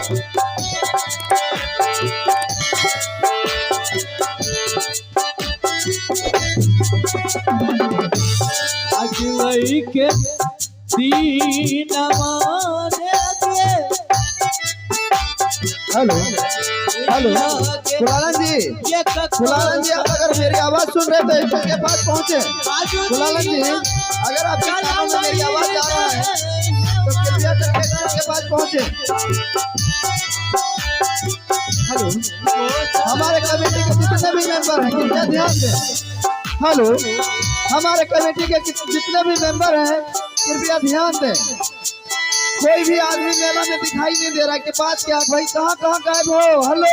आज वही के दीन माने के। हेलो हेलो कुलालन जी, कुलालन जी, आप अगर मेरी आवाज सुन रहे तो स्टेज के पास पहुंचे। कुलालन जी, अगर आपके कानों में मेरी आवाज आ रहा है तो कृपया करके स्टेज के पास पहुंचे। हेलो, हमारे कमेटी के जितने भी मेंबर हैं कृपया ध्यान दें। हेलो, हमारे कमेटी के जितने भी मेंबर हैं कृपया ध्यान दें। कोई भी आदमी मेला में दिखाई नहीं दे रहा कि बात क्या भाई, कहाँ कहाँ गायब हो। हेलो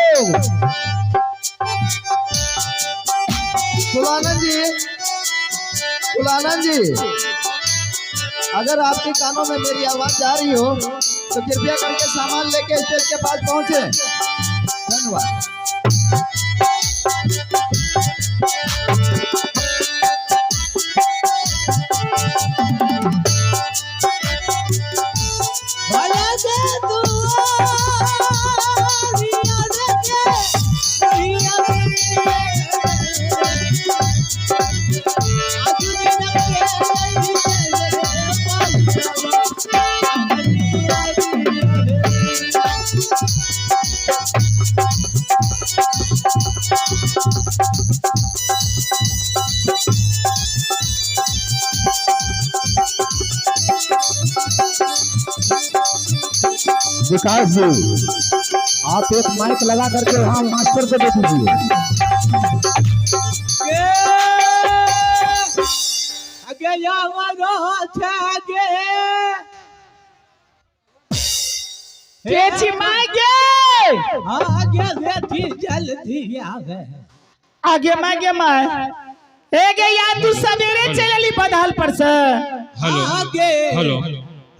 कुलानंद जी, कुलानंद जी, अगर आपके कानों में मेरी आवाज जा रही हो तो कृपया करके सामान लेके स्टेज के पास पहुंचे। धन्यवाद। विकास जी, आप एक माइक लगा करके वहाँ मास्टर को दे दीजिए। आगे आगे बेटी जल्दी आवे। आगे माय एगे यार तू सवेरे चलली बधाल पर से। आगे हेलो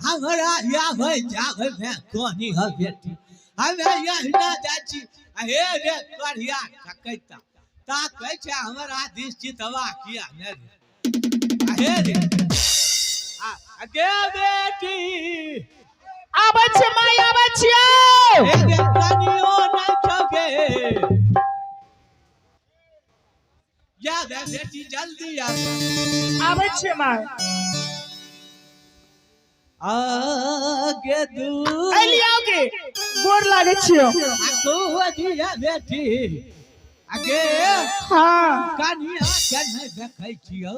हमरा या होय जावे में कोनी ह बेटी हमे यही ना जाची। हे रे बढ़िया सकैता ता कहै छै हमरा दिश्चितवा किया ने रे। हे रे आगे बेटी आबै छै माय, आबै छियो। एगे कनियो नै छगे या बेटी जल्दी आ। आबै छै माय। आगे दू एलियाओगे गोर लागे छियो। आगो दिया बेटी आगे हां कनिया के नै देखै छियो।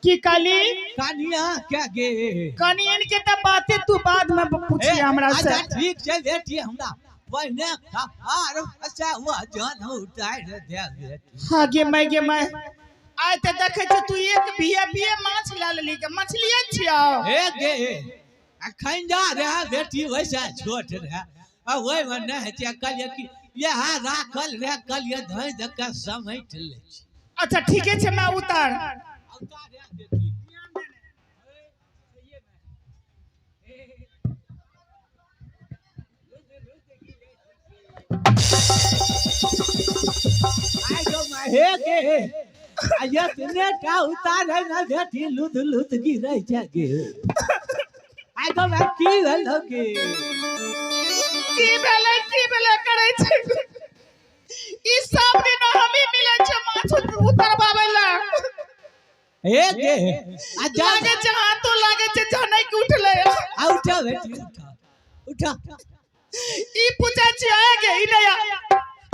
की काली कनिया के गे कनियन के त बातें तू बाद में पूछी हमरा से। अच्छा ठीक छै बेटी, हमरा पहिने खहार अच्छा हुआ जान उतार दे बेटी। हां गे माय आय त देखे छ तू एक बिया माछ ला लेली के मछलिए छियो। हे गे अखन जा रे बेटी वैसा छोट रे ओय में नै छै कहलिए कि यहां राखल रे कहलिए धइ द के समेट ले छी। अच्छा ठीके छै मैं उतार रे बेटी आई गो हे गे आया तने का उतार है ना बेटी लुद लुद गिरै छै गे। आई गो की भेल गे की भेले करे छै ई सब दिन हमें मिले छै माछ उतरबावे ला। हे गे आ लागे छै हाथो लागे छै जनै के उठले। आ उठा बेटी उठा ई पूछा छै गे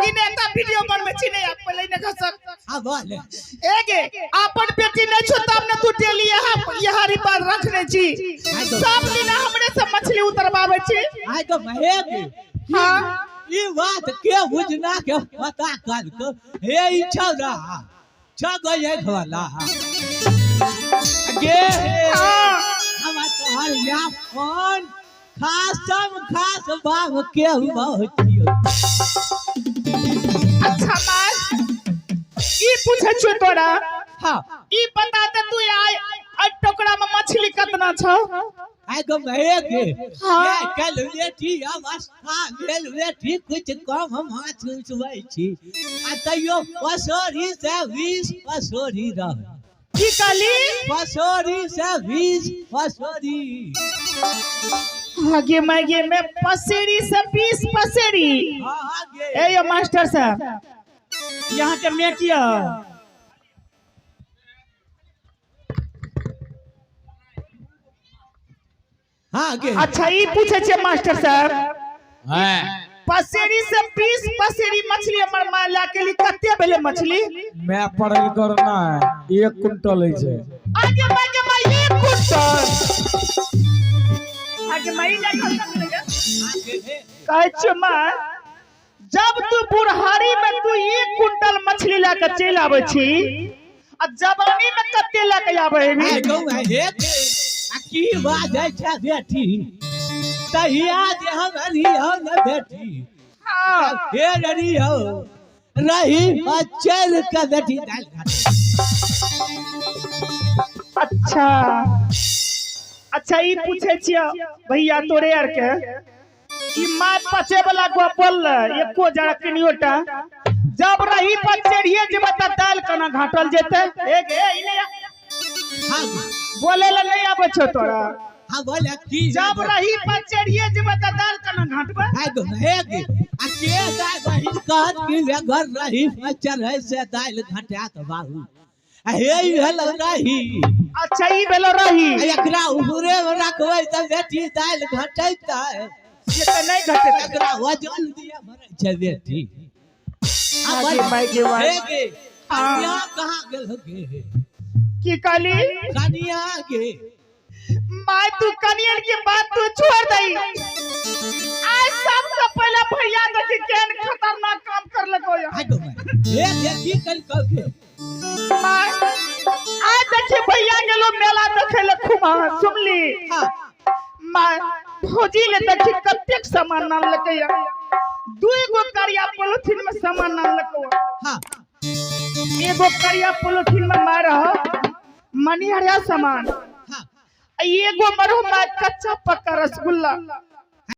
इने ता वीडियो बनबै छी ने आप पहले ने खसक। आ बोले ए गे अपन बेटी नै छ तब न तू डेली यहाँ पर रखने छी सब दिन हमरे से मछली उतरबावे छी। आई गो हे गे हां ई बात के बुझना के पता कर के हे ई छौरा छगो ये घोला गे हम तोहर या फोन खास बाग के बहुत छियो। अच्छा मार ई पूछे छ तोरा। हां ई बता दे तू आ टोकरा में मछली कितना छ। आई गो हे गे हाँ। ये कल बेटी अवस्था भेल बेटी कुछ कम माछ उठबै छी आ तैयो पसोरी से 20 पसोरी रह। की काली पसोरी से 20 पसोरी आगे मागे में पसेरी से 20 पसेरी। हाँ हाँ गे ए यो मास्टर साहब यहाँ के मैं किया हाँ गे अच्छा ये पूछे छे मास्टर साहब हाँ पसेरी से 20 पसेरी मछली हमर मां ला के लिए कते बेले मछली मैं पढ़ल करना है 1 कुंटल है छे आगे मागे में 1 कुंटल आगे माई ला कहे छे मां जब तू बुढ़ारी में तू 1 कुंटल मछली ला के चल आवे छी आ जवानी में कते ला के आवे है है गौ है हे आ की बात है छा बेटी तहिया जे हम रहियो न बेटी हां हे रहियो रही चल के बेटी दाल घाटे अच्छा अच्छा ई पूछे छियो भैया तोरे आर के ई मां पचे वाला गो बोल एको जरा किनियोटा जब रही पर चढ़िए जे बता दाल कना घाटल जेते एक ए ई नहीं हाँ बोले ला नहीं आबे छो तोरा हाँ बोले की जब रही पर चढ़िए जे बता दाल कना घाटबे है गो है गे आ के दाल बहिन कहत की वे घर रही चल है से दाल घाटा तो बाबू आ हे भेल रही अच्छा ई भेलो रही एकरा उबरे में रखबै त बेटी दाल घटैता ये तो नहीं घटे एकरा वजन दिया भरै छै बेटी आगे माई के हे वाई गे कनिया कहाँ गेल गे की काली कनिया गे माय तू कनियन की बात तू छोड़ दई आज सबसे पहले भैया देखी केन खतरनाक काम कर लगो है गो हे देखी कल के माय आज देखी भैया गेलो मेला देखे ले खुमा सुमली हाँ माय भौजी ले देखी कतेक सामान नाम लके दुई गो करिया पॉलिथीन में सामान नाम लको हाँ एगो करिया पॉलिथीन में मार मनिहरिया सामान हाँ एगो मरो माय कच्चा पक्का रसगुल्ला